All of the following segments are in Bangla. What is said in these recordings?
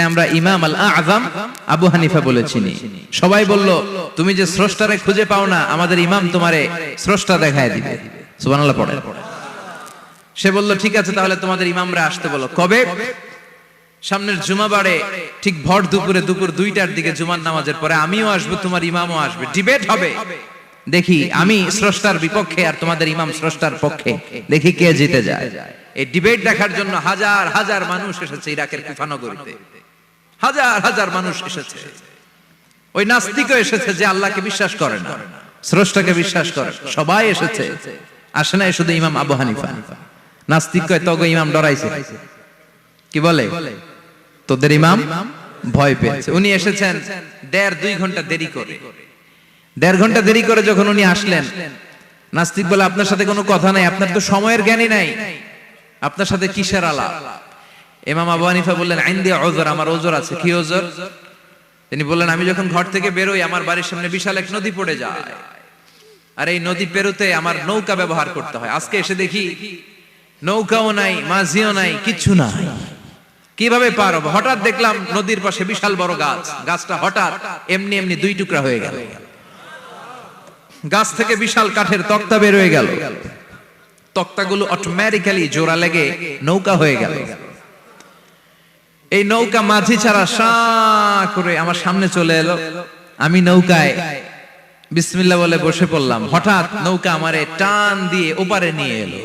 আমরা ইমাম আল আযম আবু হানিফা বলেছিনি। সবাই বলল তুমি যে স্রষ্টারে খুঁজে পাও না, আমাদের ইমাম তোমারে স্রষ্টা দেখায় দিবে। সুবহানাল্লাহ পড়ে। সে বলল ঠিক আছে, তাহলে তোমাদের ইমামরা আসতে বলো। কবে? সামনের জুমাবারে ঠিক ভর দুপুরে, দুপুর 2টার দিকে জুমার নামাজের পরে আমিও আসবো, তোমার ইমামও আসবে, ডিবেট হবে। দেখি আমি স্রষ্টার বিপক্ষে আর তোমাদের ইমাম স্রষ্টার পক্ষে, দেখি কে জিতে যায়। এই ডিবেট দেখার জন্য হাজার হাজার মানুষ এসেছে ইরাকের কুফা নগরীতে, হাজার হাজার মানুষ এসেছে। ওই নাস্তিকও এসেছে যে আল্লাহকে বিশ্বাস করে না, স্রষ্টাকে বিশ্বাস করে, সবাই এসেছে। আসে না শুধু ইমাম আবু হানিফা। নাস্তিক কয় তগো ইমাম ডরাইছে, কি বলে তোদের ইমাম ভয় পেয়েছে। উনি এসেছেন 1.5-2 ঘন্টা দেরি করে। 1.5 ঘন্টা দেরি করে যখন উনি আসলেন, নাস্তিক বলে আপনার সাথে কোনো কথা নাই, আপনার তো সময়ের জ্ঞানই নাই, আপনার সাথে কিসের আলাপ? ইমাম আবু হানিফা বললেন ইনদি উযর, আমার ওযর আছে। কি ওযর? তিনি বললেন আমি যখন ঘর থেকে বেরোই আমার বাড়ির সামনে বিশাল এক নদী পড়ে যায়, আর এই নদী পেরোতে আমার নৌকা ব্যবহার করতে হয়। আজকে এসে দেখি নৌকাও নাই, মাঝিও নাই, কিচ্ছু নাই, কিভাবে পার হবো? হঠাৎ দেখলাম নদীর পাশে বিশাল বড় গাছ, গাছটা হঠাৎ এমনি এমনি 2 টুকরা হয়ে গেল, গাছ থেকে বিশাল কাঠের তক্তা বের হয়ে গেল, তক্তাগুলো অটোমেটিক্যালি জোড়া লেগে নৌকা হয়ে গেল। এই নৌকা মাঝি ছাড়া সা করে আমার সামনে চলে এলো। আমি নৌকায় বিসমিল্লাহ বলে বসে পড়লাম। হঠাৎ নৌকা আমারে টান দিয়ে ওপারে নিয়ে এলো।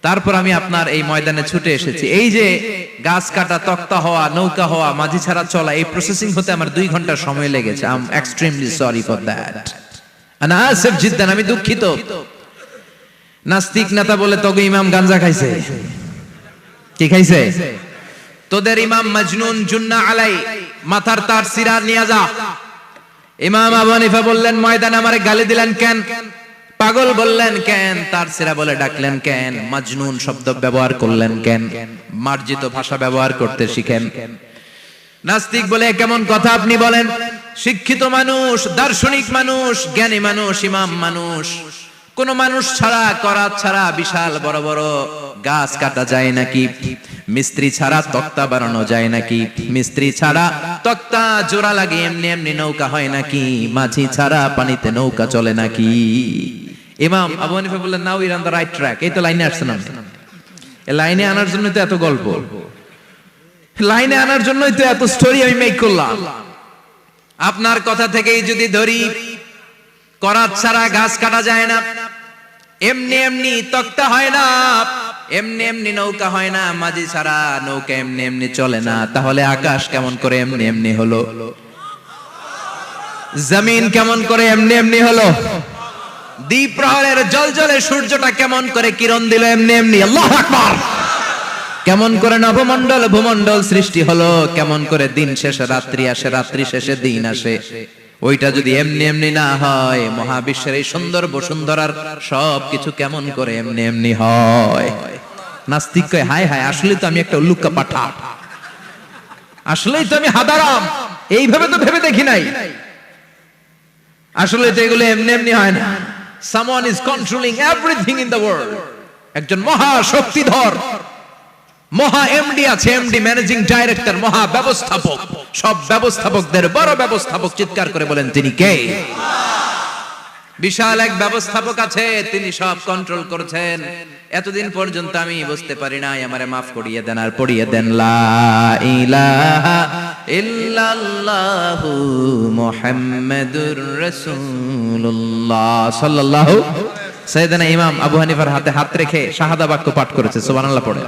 তারপর আমি আপনার এই ময়দানে ছুটে এসেছি। এই যে গাছ কাটা, তক্তা হওয়া, নৌকা হওয়া, মাঝি ছাড়া চলা, এই প্রসেসিং হতে আমার 2 ঘন্টা সময় লেগেছে। I am extremely sorry for that, আনা আসিফ জিদ্দান, আমি দুঃখিত। নাস্তিক নেতা বলে তবে ইমাম গাঞ্জা খাইছে। কি খাইছে? তোদের ইমাম মজনুন, জুন্না আলাই, মাথার তার সিরা নিয়ে যা। ইমাম আবু হানিফা বললেন ময়দানে আমারে গালি দিলেন কেন? পাগল বললেন কেন? তার সিরা বলে ডাকলেন কেন? মজনুন শব্দ ব্যবহার করলেন কেন? মার্জিত ভাষা ব্যবহার করতে শিখেন। নাস্তিক বলে কেমন কথা আপনি বলেন? শিক্ষিত মানুষ, দার্শনিক মানুষ, জ্ঞানী মানুষ, ইমাম মানুষ, কোন মানুষ ছাড়া, করাত ছাড়া বিশাল বড় বড় গাছ কাটা যায় নাকি? মিস্ত্রি ছাড়া তক্তা বানানো যায় নাকি? মিস্ত্রি ছাড়া তক্তা জোড়া লাগে এমনি এমনি নৌকা হয় নাকি? মাঝি ছাড়া পানিতে নৌকা চলে নাকি? ইমাম আবু হানিফা বললেন now you are on the right track. এই তো লাইনে আসছেন আপনি। এই লাইনে আনার জন্যই তো এত গল্প, লাইনে আনার জন্যই তো এত স্টোরি আমি মেক করলাম। আপনার কথা থেকেই যদি ধরি, করাত ছাড়া গাছ কাটা যায় না, এমনি এমনি তক্তা হয় না, এমনি এমনি নৌকা হয় না, মাঝি ছাড়া নৌকা এমনি এমনি চলে না, তাহলে আকাশ কেমন করে এমনি এমনি হলো? জমিন কেমন করে এমনি এমনি হলো? দ্বীপ প্রহরের জলজলে সূর্যটা কেমন করে কিরণ দিল এমনি এমনি? আল্লাহু আকবার! কেমন করে নবমণ্ডল ভূমণ্ডল সৃষ্টি হলো? কেমন করে দিন শেষে রাত্রি আসে, রাত্রি শেষে দিন আসে? ওইটা যদি এমনি এমনি না হয়, মহাবিশ্বের এই সুন্দর বসুন্ধরার সবকিছু কেমন করে এমনি এমনি হয়? নাস্তিক কয় হায় হায়, আসলে তো আমি একটা উল্লুকা পাঠা, আসলেই তো আমি হাদারাম, এইভাবে তো ভেবে দেখি নাই। আসলে তো এগুলো এমনি এমনি হয় না। Someone is controlling everything in the world. একজন মহা শক্তিধর মহা এমডি আছে, এমডি ম্যানেজিং ডাইরেক্টর, মহা ব্যবস্থাপক, সব ব্যবস্থাপকদের বড় ব্যবস্থাপক। চিৎকার করে বলেন তিনি কে? বিশাল এক ব্যবস্থাপক আছে, তিনি সব কন্ট্রোল করছেন। এতদিন পর্যন্ত আমি বুঝতে পারি নাই, আমারে মাফ করিয়ে দেন আর পড়িয়ে দেন লা ইলাহা ইল্লাল্লাহু মুহাম্মাদুর রাসূলুল্লাহ সাল্লাল্লাহু। সাইয়েদনা ইমাম আবু হানিফার হাতে হাত রেখে শাহাদা বাক্য পাঠ করেছে। সুবহানাল্লাহ পড়ে।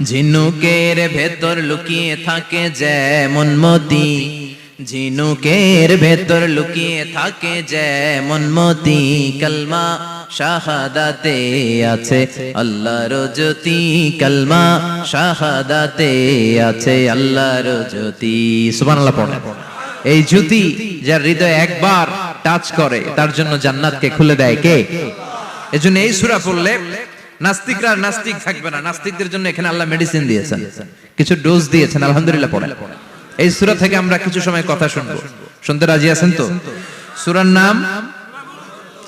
ঝিনুকের ভেতর লুকিয়ে থাকে যেমন মতি, ঝিনুকের ভেতর লুকিয়ে থাকে যেমন মতি, কালমা শাহাদাতে আছে আল্লাহর জ্যোতি, কালমা শাহাদাতে আছে আল্লাহর জ্যোতি। সুবহানাল্লাহ পড়ে। এই জ্যোতি যার হৃদয়ে একবার টাচ করে তার জন্য জান্নাতকে খুলে দেয় কে? এজন্য এই সূরা পড়লে নাস্তিকরা নাস্তিক থাকবে না। নাস্তিকদের জন্য এখানে আল্লাহ মেডিসিন দিয়েছেন, কিছু ডোজ দিয়েছেন। আলহামদুলিল্লাহ পড়ে। এই সূরা থেকে আমরা কিছু সময় কথা শুনবো। শুনতে রাজি আছেন তো? সূরার নাম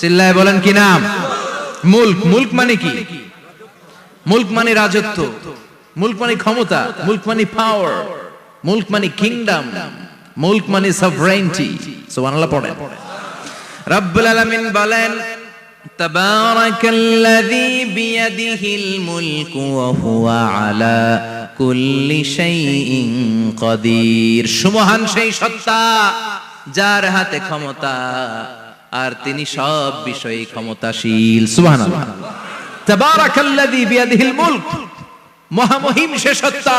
চিল্লায় বলেন কি নাম? মুলক। মুলক মানে কি? মুলক মানে রাজত্ব, মুলক মানে ক্ষমতা, মুলক মানে পাওয়ার, মুলক মানে কিংডম, মুলক মানে সভরেনিটি। সুবহানাল্লাহ পড়েন। রব্বুল আলামিন বলেন তাবারাকাল্লাযী বিয়াদিহিল মুলকু ওয়া হুয়া আলা কুল্লি শাইইন কাদির। সুমহান সেই সত্তা যার হাতে ক্ষমতা আর তিনি সব বিষয়ে ক্ষমতাশীল। সুবহানাল্লাহ। তাবারাকাল্লাযী বিয়াদিহিল মুলক, মহামহিম সে সত্তা,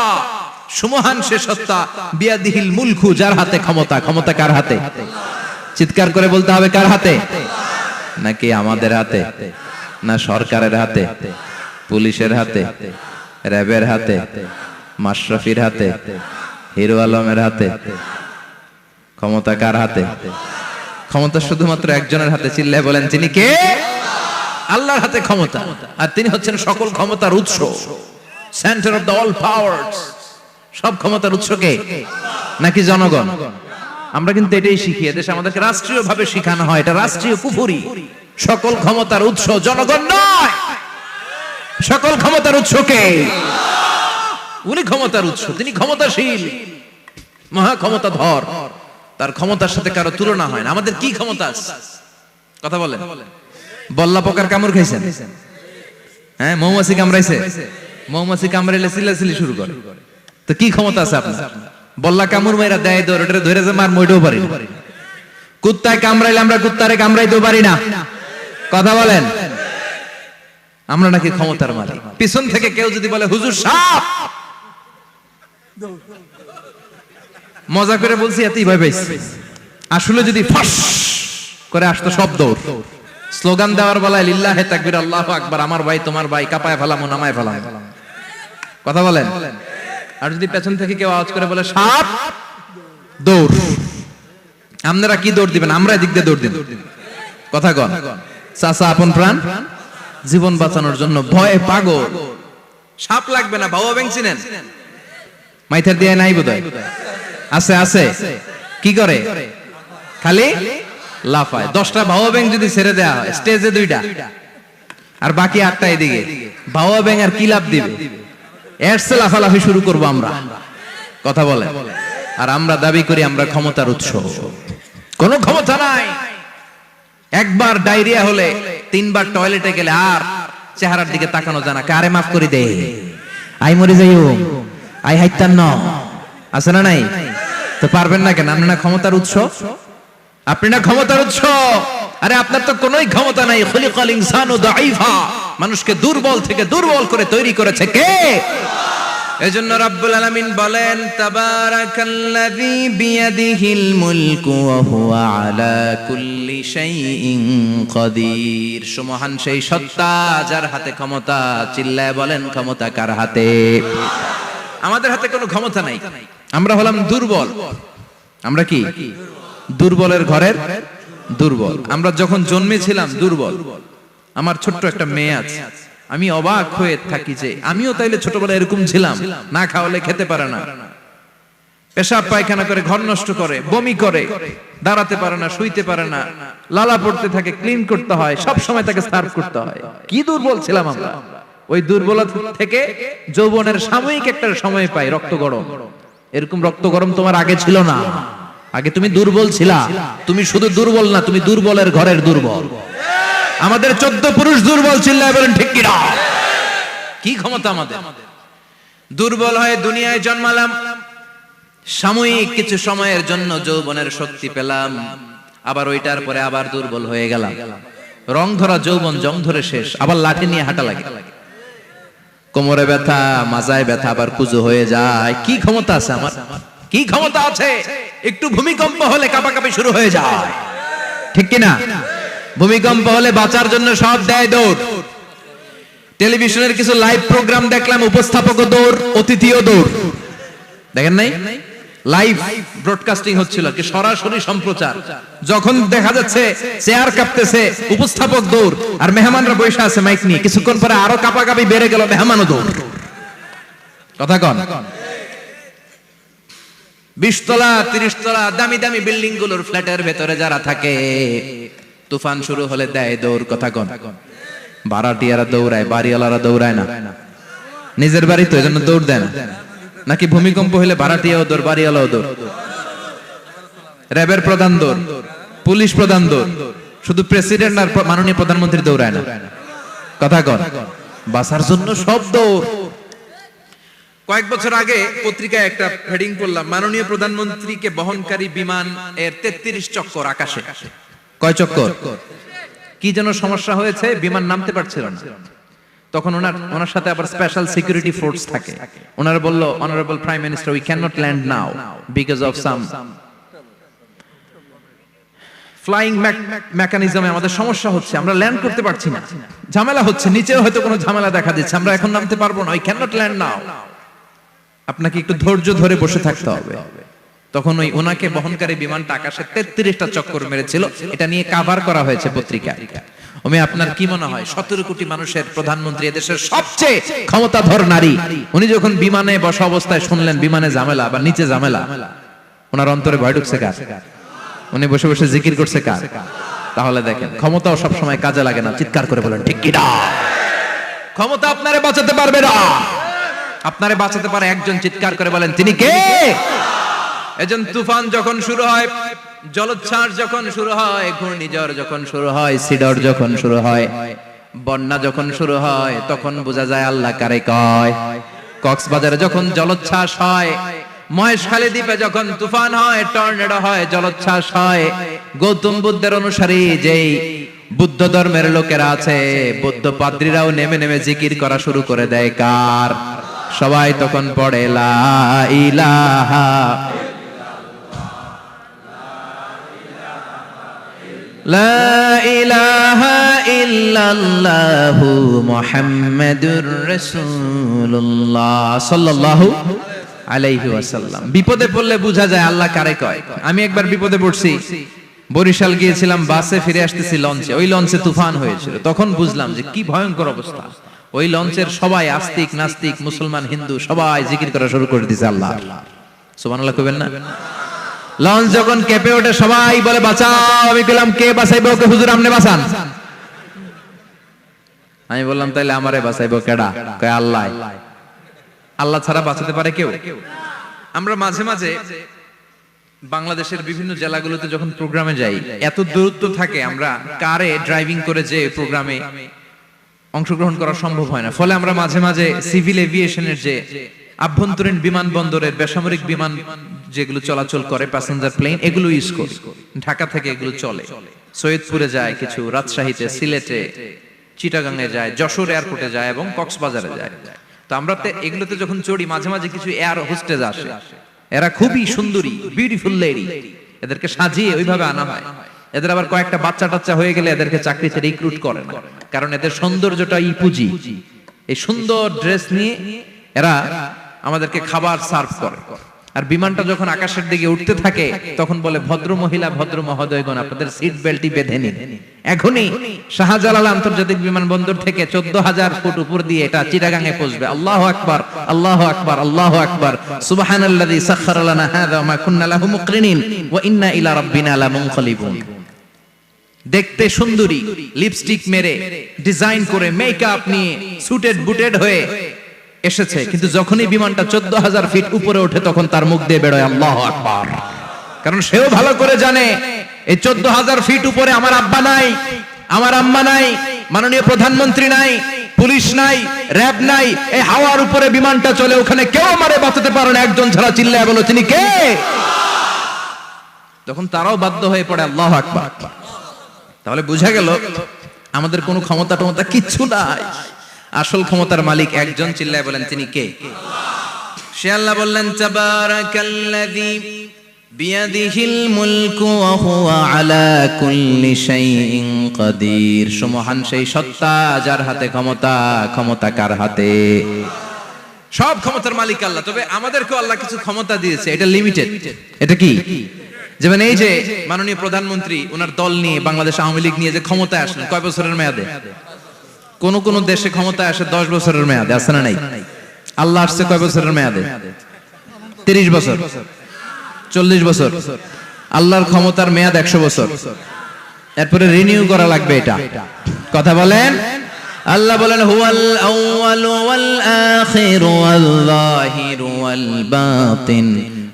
সুমহান সে সত্তা, বিয়াদিহিল মুলকু, যার হাতে ক্ষমতা। ক্ষমতা কার হাতে? চিৎকার করে বলতে হবে, কার হাতে? নাকি আমাদের হাতে, না সরকারের হাতে, পুলিশের হাতে, র্যাবের হাতে, মাশরাফির হাতে, হিরো আলমের হাতে? ক্ষমতা কার হাতে? ক্ষমতা শুধুমাত্র একজনের হাতে। চিল্লায় বলেন তিনি কে? আল্লাহর হাতে ক্ষমতা, আর তিনি হচ্ছেন সকল ক্ষমতার উৎস, centre of the all powers. সব ক্ষমতার উৎস কে? নাকি জনগণ? আমরা কিন্তু এটাই শিখি, এদেশে আমাদেরকে রাষ্ট্রীয় ভাবে শিখানো হয়, এটা রাষ্ট্রীয় কুফরি। সকল ক্ষমতার উৎস জনগণ নয়, সকল ক্ষমতার উৎস কে? উনি ক্ষমতার উৎস, তিনি ক্ষমতাশীল, মহা ক্ষমতাধর, তার ক্ষমতার সাথে কারো তুলনা হয় না। আমাদের কি ক্ষমতা আছে? কথা বলেন। বল্লা পোকার কামড় খাইছেন? হ্যাঁ, মৌমাছি কামড়াইছে? মৌমাছি কামড়াইলে চিল্লাচিল্লি শুরু করে, তো কি ক্ষমতা আছে আপনার? বল্লা কামড় মাইরা দেয় দৌড়, ওটা ধরে যে মার মইটাও পারি না। কুত্তায় কামড়াইলে আমরা কুত্তারে কামড়াইতেও পারি না। কথা বলেন। আমরা নাকি ক্ষমতার মালিক। পিছন থেকে কেউ যদি বলে হুজুর সাপ, মজা করে বলছি, এতই ভয় পাইছি। আসলে যদি ফাঁস করে আসতো সব দৌড়। স্লোগান দেওয়ার বেলায় লিল্লাহে তাকবীর, আল্লাহু আকবার, আমার ভাই তোমার ভাই, কাপায় ফেলামো নামায় ফেলাম। কথা বলেন। আর যদি পেছন থেকে কেউ আওয়াজ করে বলে সাপ, দৌড়। আপনারা কি দৌড় দিবেন? আমরা এদিক দিয়ে দৌড় দিব। কথা কন। চাচা আপন প্রাণ, জীবন বাঁচানোর জন্য ভয়ে পাগল। সাপ লাগবে না, ভাও ব্যাং চিনেন? মাইথার দিয়ে নাই বোধহয়। আছে আছে। কি করে? খালি লাফায়। 10টা ভাও ব্যাং যদি ছেড়ে দেওয়া হয়, স্টেজে 2টা আর বাকি 8টা এদিকে, ভাও ব্যাং আর কি লাভ দিবে? এরসে লাফালাফি শুরু করবো আমরা। কথা বলে। আর আমরা দাবি করি আমরা ক্ষমতার উৎস। কোনো ক্ষমতা নাই। একবার ডায়রিয়া হলে 3বার টয়লেটে গেলে আর চেহারার দিকে তাকানো যায় না। কারে মাফ করে দে, আই মরে যাইও, আই হাইতান ন, আছে না নাই? তো পারবেন না কেন? আপনি না ক্ষমতার উৎস, আপনি না ক্ষমতার উৎস। আরে আপনার তো কোনোই ক্ষমতা নাই। খলিকাল ইনসানু দাঈফা, মানুষকে দুর্বল থেকে দুর্বল করে তৈরি করেছে কে? এজন্য রব্বুল আলামিন বলেন তাবারাকাল্লাযী বিয়াদিহিল মুলকু ওয়া হুয়া আলা কুল্লি শাইইন কাদির। সুমহান সেই সত্তা যার হাতে ক্ষমতা। চিল্লায় বলেন ক্ষমতা কার হাতে? আমাদের হাতে কোনো ক্ষমতা নাই। আমরা হলাম দুর্বল। আমরা কি? দুর্বলের ঘরের দুর্বল। আমরা যখন জন্মেছিলাম দুর্বল। আমার ছোট্ট একটা মেয়ে আছে, আমি অবাক হয়ে থাকি যে আমিও তাইলে ছোটবেলায় এরকম ছিলাম। না খাওয়ালে খেতে পারে না, পেশাব পায়খানা করে, ঘর নষ্ট করে, বমি করে, দাঁড়াতে পারে না, শুইতে পারে না, লালা পড়তে থাকে, ক্লিন করতে হয়, সব সময় তাকে সার্ভ করতে হয়। কি দুর্বল ছিলাম আমরা। ওই দুর্বলতা থেকে যৌবনের সাময়িক একটা সময় পাই রক্ত গরম। এরকম রক্ত গরম তোমার আগে ছিল না। আগে তুমি দুর্বল ছিলা। তুমি শুধু দুর্বল না, তুমি দুর্বলের ঘরের দুর্বল। আমাদের 14 পুরুষ দুর্বল। চিল্লায় বলেন ঠিক কিনা? কি ক্ষমতা আমাদের? দুর্বল হয়ে দুনিয়ায় জন্মালাম, সাময়িক কিছু সময়ের জন্য যৌবনের শক্তি পেলাম, আবার ওইটার পরে আবার দুর্বল হয়ে গেলাম। রং ধরা যৌবন জং ধরে শেষ, আবার লাঠি নিয়ে হাঁটা লাগে। কোমরে ব্যথা, মাজায় ব্যথা, আবার কুজো হয়ে যায়। কি ক্ষমতা আছে আমার? কি ক্ষমতা আছে? একটু ভূমিকম্প হলে কাঁপাকাঁপি শুরু হয়ে যায়, ঠিক কিনা? ভূমিকম্প হলে বাঁচার জন্য সব দেয় দৌড়। টেলিভিশনের কিছু লাইভ প্রোগ্রাম দেখলাম, উপস্থাপকও দৌড়, অতিথিও দৌড়। দেখেন নাই? লাইভ ব্রডকাস্টিং হচ্ছিল, কি সরাসরি সম্প্রচার। যখন দেখা যাচ্ছে চেয়ার কাঁপতেছে, উপস্থাপক দৌড়, আর মেহমানরা বসে আছে মাইক নিয়ে। কিছুক্ষণ পরে আরো কাঁপাকাঁপি বেড়ে গেল, মেহমানও দৌড়। কথা কন। 20 তলা 30 তলা দামি দামি বিল্ডিং গুলোর ফ্ল্যাটের ভেতরে যারা থাকে, তুফান শুরু হলে দেয় দৌড়। কথা কন। ভাড়াটিয়ারা দৌড়ায়, বাড়িওয়ালারা দৌড়ায় না। নিজের বাড়ি তো এজন্য দৌড় দেন, নাকি ভূমিকম্প হলে ভাড়াটিয়াও দৌড়, বাড়িওয়ালাও দৌড়, র্যাবের প্রধান দৌড়, পুলিশ প্রধান দৌড়, শুধু প্রেসিডেন্ট আর মাননীয় প্রধানমন্ত্রী দৌড়ায় না। কথা কর, বাঁচার জন্য সব দৌড়। কয়েক বছর আগে পত্রিকায় একটা হেডিং পড়লাম, মাননীয় প্রধানমন্ত্রীকে বহনকারী বিমান এর 33 চক্কর আকাশে। কয় চক্কর? কি যেন সমস্যা হয়েছে, বিমান নামতে পারছিল না। তখন ওনার সাথে আবার স্পেশাল সিকিউরিটি ফোর্স থাকে। ওনারা বলল, honourable prime minister, we can not land now because of some flying মেকানিজমে আমাদের সমস্যা হচ্ছে, আমরা ল্যান্ড করতে পারছি না, ঝামেলা হচ্ছে, নিচেও হয়তো কোনো ঝামেলা দেখা দিচ্ছে, আমরা এখন নামতে পারবো না, উই ক্যান নট ল্যান্ড নাও। আপনাকে একটু ধৈর্য ধরে বসে থাকতে হবে। তখন ওই ওনাকে বহনকারী বিমানটা আকাশে 33টা চক্কর মেরেছিল। এটা নিয়ে কভার করা হয়েছে পত্রিকায়। আপনার কি মনে হয় 17 কোটি মানুষের প্রধানমন্ত্রী, দেশের সবচেয়ে ক্ষমতাধর নারী, উনি যখন বিমানে বসা অবস্থায় শুনলেন বিমানে ঝামেলা বা নিচে ঝামেলা, ওনার অন্তরে ভয় ঢুকছে কার? উনি বসে বসে জিকির করছে কার? তাহলে দেখেন, ক্ষমতাও সব সময় কাজে লাগে না। চিৎকার করে বলেন ঠিক কি না? ক্ষমতা আপনারে বাঁচাতে পারবে না। আপনারে বাঁচাতে পারে একজন, চিৎকার করে বলেন তিনি কে? এজন তুফান যখন শুরু হয়, জলোচ্ছ্বাস যখন শুরু হয়, ঘূর্ণিঝড় যখন শুরু হয়, সিডর যখন শুরু হয়, বন্যা যখন শুরু হয়, তখন বোঝা যায় আল্লাহ কারে কয়। কক্সবাজারে যখন জলোচ্ছ্বাস হয়, মহেশখালী দ্বীপে যখন তুফান হয়, টর্নেডো হয়, জলোচ্ছ্বাস হয়, গৌতম বুদ্ধের অনুসারী যেই বুদ্ধ ধর্মের লোকেরা আছে, বৌদ্ধ পাদ্রীরাও নেমে নেমে জিকির করা শুরু করে দেয় কার? সবাই তখন পড়ে লা ইলাহা লা ইলাহা ইল্লাল্লাহু মুহাম্মাদুর রাসূলুল্লাহ সাল্লাল্লাহু আলাইহি ওয়াসাল্লাম। বিপদে পড়লে বোঝা যায় আল্লাহ কারে কয়। আমি একবার বিপদে পড়ছি, বরিশাল গিয়েছিলাম, বাসে ফিরে আসতেছি লঞ্চে, ওই লঞ্চে তুফান হয়েছিল। তখন বুঝলাম যে কি ভয়ঙ্কর অবস্থা। ওই লঞ্চের সবাই আস্তিক নাস্তিক, মুসলমান হিন্দু সবাই জিকির করা শুরু করে দিয়েছে আল্লাহ। সুবহানাল্লাহ কইবেন না? লঞ্চ যখন কেঁপে ওঠে, সবাই বলে বাঁচাও। আমি বললাম কে বাঁচাইবে ওকে? হুজুর আপনি বাঁচান। আমি বললাম তাইলে আমারে বাঁচাইবো কেডা? কয় আল্লাহ। আল্লাহ ছাড়া বাঁচাতে পারে কেউ? আমরা মাঝে মাঝে বাংলাদেশের বিভিন্ন জেলাগুলোতে যখন প্রোগ্রামে যাই, এত দূরত্ব থাকে, আমরা কারে ড্রাইভিং করে যে প্রোগ্রামে অংশগ্রহণ করা সম্ভব হয় না। ফলে আমরা মাঝে মাঝে সিভিল এভিয়েশনের যে আভ্যন্তরীণ বিমানবন্দরের বেসামরিক বিমান যেগুলো চলাচল করে, প্যাসেঞ্জার প্লেন, এগুলো ইউজ করি। ঢাকা থেকে এগুলো চলে, সৈয়দপুরে যায় কিছু, রাজশাহীতে, সিলেটে, চিটাগাঙে যায়, যশোর এয়ারপোর্টে যায় এবং কক্সবাজারে যায়। তো আমরা এগুলোতে যখন চড়ি, মাঝে মাঝে কিছু এয়ার হোস্টেজ আসে, এরা খুবই সুন্দরী, বিউটিফুল লেডি, এদেরকে সাজিয়ে ওইভাবে আনা হয়। এদের আবার কয়েকটা বাচ্চা টাচ্চা হয়ে গেলে এদেরকে চাকরিতে রিক্রুট করে না, কারণ এদের সৌন্দর্যটা পুঁজি। এই সুন্দর ড্রেস নিয়ে এরা আমাদেরকে খাবার সার্ভ করে। আর বিমানটা যখন আকাশের দিকে উঠতে থাকে, তখন বলে ভদ্র মহিলা, ভদ্র মহোদয়গণ, আপনাদের সিট বেল্টই বেঁধে নিন, এখনই শাহজালাল আন্তর্জাতিক বিমানবন্দর থেকে 14,000 ফুট উপর দিয়ে এটা চিটাগাঙে পৌঁছবে। আল্লাহু আকবার, আল্লাহু আকবার, আল্লাহু আকবার, সুবহানাল্লাযী সাখখারা লানা হাযা ওয়া মা কুন্না লাহু মুকরিনিন ওয়া ইন্না ইলা রাব্বিনা লামুনকালিবুন। দেখতে সুন্দরী, লিপস্টিক মেরে, ডিজাইন করে, মেকআপ নিয়ে, সুটেড বুটেড হয়ে এসেছে, কিন্তু যখনই বিমানটা 14,000 ফিট উপরে ওঠে, তখন তার মুখ দিয়ে বেরোয় আল্লাহু আকবার। কারণ সেও ভালো করে জানে এই 14,000 ফিট উপরে আমার আব্বা নাই, আমার আম্মা নাই, মাননীয় প্রধানমন্ত্রী নাই, পুলিশ নাই, র‍্যাব নাই, এই হাওয়ার উপরে বিমানটা চলে, ওখানে কেউ আমারে বাঁচাতে পারে না, একজন ছাড়া। চিল্লায় বলো তিনি কে? তখন তারাও বাধ্য হয়ে পড়ে আল্লাহু আকবার। তাহলে বোঝা গেল আমাদের কোনো ক্ষমতা টমতা কিচ্ছু নাই, আসল ক্ষমতার মালিক একজন। চিল্লায় বলেন তিনি কে? সে আল্লাহ বললেন তাবারাকাল্লাযী বিয়াদিহিল মুলকু ওয়া হুয়া আলা কুল্লি শাইইন কাদির। সুমহান সেই সত্তা যার হাতে ক্ষমতা। ক্ষমতা কার হাতে? সব ক্ষমতার মালিক আল্লাহ। তবে আমাদেরকেও আল্লাহ কিছু ক্ষমতা দিয়েছে, এটা লিমিটেড। এটা কি? যেমন এই যে মাননীয় প্রধানমন্ত্রী ওনার দল নিয়ে, বাংলাদেশ আওয়ামী লীগ নিয়ে যে ক্ষমতায় আসলেন, কয় বছরের মেয়াদে? কোন কোন দেশে ক্ষমতায় আসে 10 বছরের মেয়াদে, আছে না নাই? আল্লাহ আসছে কয় বছরের মেয়াদে? 30 বছর, 40 বছর। আল্লাহর ক্ষমতার মেয়াদ 100 বছর। এরপরে রিনিউ করা লাগবে। এটা কথা বলেন। আল্লাহ বলেন হুয়াল আউয়ালু ওয়াল আখিরু ওয়াল যাহিরু ওয়াল বাতিন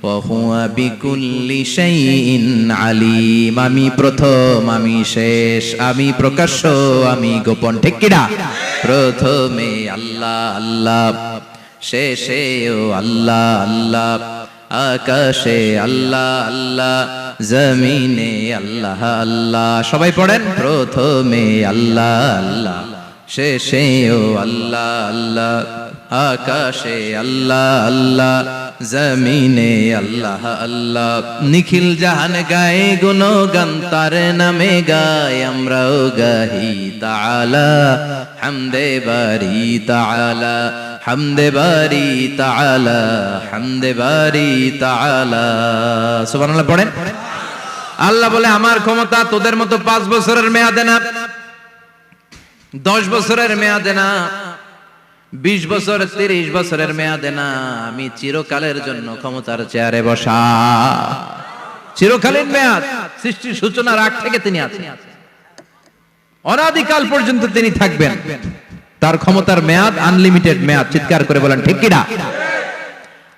ওয়া হুয়া বিকুল্লি শাইইন আলিম। আমি প্রথম, আমি শেষ, আমি প্রকাশ্য, আমি গোপন। ঠিক কি না? প্রথমে আল্লাহ আল্লাহ, শেষেও আল্লাহ আল্লাহ, আকাশে আল্লাহ আল্লাহ, জমিনে আল্লাহ আল্লাহ। সবাই পড়েন, প্রথমে আল্লাহ আল্লাহ, শেষেও আল্লাহ আল্লাহ, আকাশে আল্লাহ আল্লাহ, জমিনে আল্লাহ আল্লাহ। নিখিল জাহান গায়ে গুণগান তার নামে গায়, আমরাও গাহি তাআলা হামদে বারি তাআলা, হামদে বারি তাআলা, হামদে বারি তাআলা। সুবহানাল্লাহ পড়েন। আল্লাহ বলে আমার ক্ষমতা তোদের মতো 5 বছরের মেয়াদে না, 10 বছরের মেয়াদে না, 20 বছর 30 বছরের মেয়াদে না, আমি চিরকালের জন্য ক্ষমতার চেয়ারে বসা। চিরকালীন মেয়াদ, সৃষ্টির সূচনার আগ থেকে তিনি আছেন, অনাদিকাল পর্যন্ত তিনি থাকবেন। তার ক্ষমতার মেয়াদ আনলিমিটেড মেয়াদ। চিৎকার করে বলেন ঠিক কি না?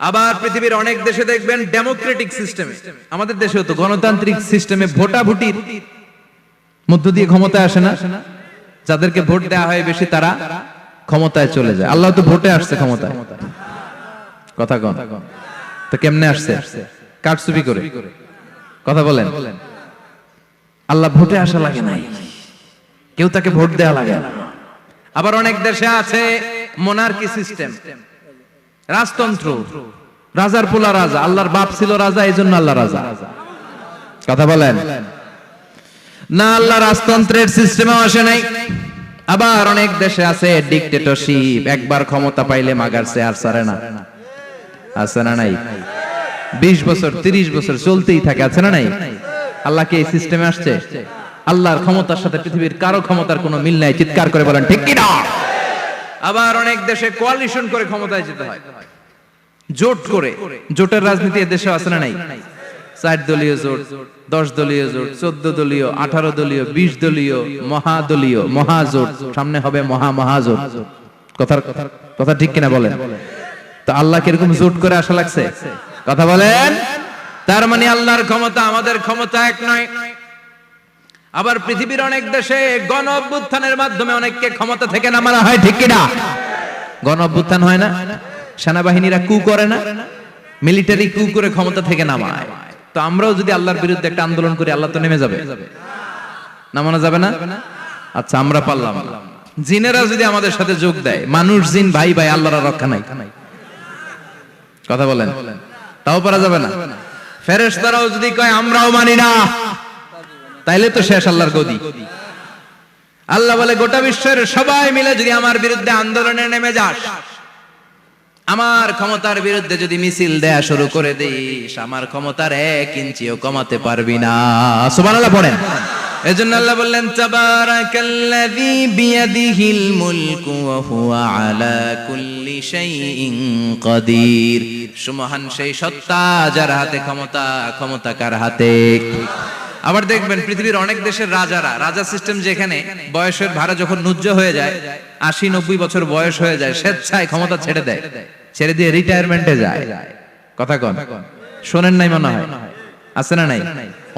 আবার পৃথিবীর অনেক দেশে দেখবেন ডেমোক্রেটিক সিস্টেমে, আমাদের দেশেও তো গণতান্ত্রিক সিস্টেমে ভোটাভুটির মধ্য দিয়ে ক্ষমতায় আসে না, যাদেরকে ভোট দেওয়া হয় বেশি তারা ক্ষমতায় চলে যায়। আল্লাহ তো ভোটে আসছে ক্ষমতায়, কথা কন। তো কেমনে আসছে? কারচুপি করে। কথা বলেন। আল্লাহ ভোটে আসা লাগে নাই, কেউ তাকে ভোট দেওয়া লাগে না। আবার অনেক দেশে আছে মোনার্কি সিস্টেম, রাজতন্ত্র, রাজার পোলা রাজা, আল্লাহর বাপ ছিল রাজা, এই জন্য আল্লাহ রাজা। কথা বলেন না, আল্লাহ রাজতন্ত্রের সিস্টেমেও আসে নাই। আবার অনেক দেশে আছে ডিক্টেটরশিপ, একবার ক্ষমতা পাইলে মাগার চেয়ার ছাড়ে না। আছে না নাই? 20 বছর 30 বছর চলতেই থাকে, আছে না নাই? আল্লাহ কি এই সিস্টেমে আসছে? আল্লাহর ক্ষমতার সাথে পৃথিবীর কারো ক্ষমতার কোনো মিল নাই। চিৎকার করে বলেন ঠিক কি না? আবার অনেক দেশে কোয়ালিশন করে ক্ষমতায় যেতে হয়, জোট করে। জোটের রাজনীতি এ দেশে আছে না নাই? 4 দলীয় জোট, 10 দলীয় জোট, 14 দলীয়, 18 দলীয়, 20 দলীয়, মহাদলীয়, মহাজোট, সামনে হবে মহাজোট। কথা ঠিক কিনা বলেন? তো আল্লাহ কিরকম জোট করে আসা লাগছে? কথা বলেন। তার মানে আল্লাহর ক্ষমতা আমাদের ক্ষমতা এক নয়। আবার পৃথিবীর অনেক দেশে গণ অভ্যুত্থানের মাধ্যমে অনেককে ক্ষমতা থেকে নামানো হয়, ঠিক কিনা? গণ অভ্যুত্থান হয় না, সেনাবাহিনীরা কু করে না, মিলিটারি কু করে ক্ষমতা থেকে নামায়। তো আমরাও যদি আল্লাহর বিরুদ্ধে একটা আন্দোলন করি, আল্লাহ তো নেমে যাবে, নামানো যাবে না? আচ্ছা আমরা পারলাম, জিনেরা যদি আমাদের সাথে যোগ দেয়, মানুষ জিন ভাই ভাই, আল্লাহর রক্ষা নাই। কথা বলেন, তাও পারা যাবে না? ফেরেশতারাও যদি কয় আমরাও মানি না, তাইলে তো শেষ আল্লাহর গদি। আল্লাহ বলে গোটা বিশ্বের সবাই মিলে যদি আমার বিরুদ্ধে আন্দোলনে নেমে যাস, আমার ক্ষমতার বিরুদ্ধে যদি মিছিল দেয়া শুরু করে দিস, আমার ক্ষমতার 1 ইঞ্চিও কমাতে পারবি না। সুবহানাল্লাহ পড়েন। এজন্য আল্লাহ বললেন তাবারাকাল্লাযী বিয়াদিহিল মুলকু ওয়া হুয়া আলা কুল্লি শাইইন কাদির। সুমহান সেই সত্তা যার হাতে ক্ষমতা, ক্ষমতা কার হাতে? আবার দেখবেন পৃথিবীর অনেক দেশের রাজারা, রাজা সিস্টেম যেখানে বয়সের ভাড়া যখন নুজ্জ হয়ে যায়, 80-90 বছর বয়স হয়ে যায়, স্বেচ্ছায় ক্ষমতা ছেড়ে দেয়, ছেড়ে দিয়ে রিটায়ারমেন্টে যায়। কথা কন, শোনেন নাই মনে হয়? আছে না নাই?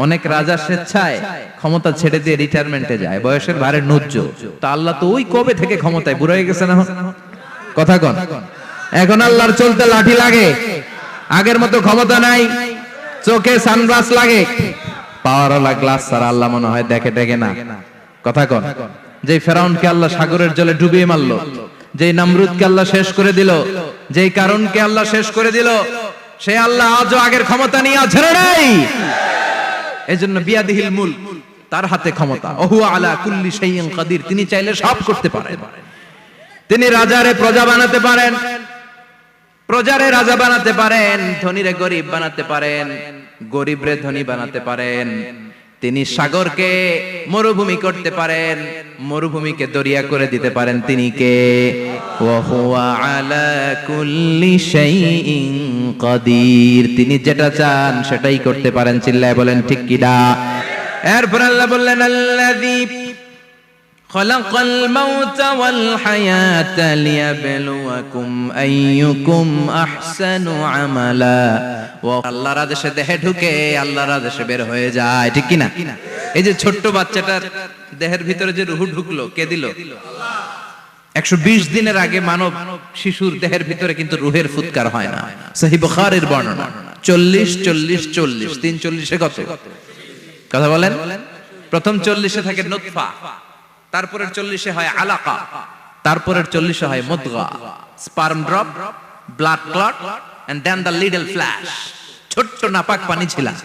অনেক রাজা স্বেচ্ছায় ক্ষমতা ছেড়ে দিয়ে রিটায়ারমেন্টে যায়, বয়সের ভারে নুজ্জ। তো আল্লাহ তো ওই কবে থেকে ক্ষমতায়, বুড়ো হয়ে গেছে না? কথা কন। এখন আল্লাহর চলতে লাঠি লাগে, আগের মতো ক্ষমতা নাই, চোখে সানগ্লাস লাগে, পাওয়ারওয়ালা গ্লাস ছাড়া আল্লাহ মনে হয় দেখে টেকে না। কথা কন। যে ফেরাউনকে আল্লাহ সাগরের জলে ডুবিয়ে মারলো, যেই নমরুদকে আল্লাহ শেষ করে দিল, যেই কারণকে আল্লাহ শেষ করে দিল, সে আল্লাহ আজও আগের ক্ষমতা নিয়ে আছে না নাই? এজন্য বিয়াদিহিল মুলক, তার হাতে ক্ষমতা। ওহুয়া আলা কুল্লি শাইইন কাদির, তিনি চাইলে সব করতে পারেন। তিনি রাজারে প্রজা বানাতে পারেন, প্রজারে রাজা বানাতে পারেন, ধনীরে গরিব বানাতে পারেন, গরিবরে ধনী বানাতে পারেন। তিনি সাগরকে মরুভূমি করতে পারেন, মরুভূমিকে দরিয়া করে দিতে পারেন। তিনি কে? ওয়া হুয়া আলা কুল্লি শাইইন কাদির। তিনি যেটা চান সেটাই করতে পারেন। চিল্লায় বলেন ঠিক কি না? এরপর আল্লাহ বললেন আল্লাযী খালাকাল মাউতা ওয়াল হায়াতা লিয়াবলুয়াকুম আইয়ুকুম আহসানু আমালা। আল্লাহর আদেশে দেহে ঢুকে আল্লাহর আদেশে বের হয়ে যায়, ঠিক কি না? এই যে ছোট্ট বাচ্চাটার দেহের ভিতরে যে রূহ ঢুকলো, কে দিল? 120 দিনের আগে মানব শিশুর দেহের ভিতরে কিন্তু রূহের ফুৎকার হয় না। সহিহ বুখারীর বর্ণনা 40 40 40 340 কত কথা বলেন? প্রথম 40 থাকে নুতফা, তারপরের 40 হয় আলাকা, তারপরের 40 হয় মুদগা, sperm drop, blood clot and then the little flesh. ছোট্ট নাপাক পানি ছিলাম,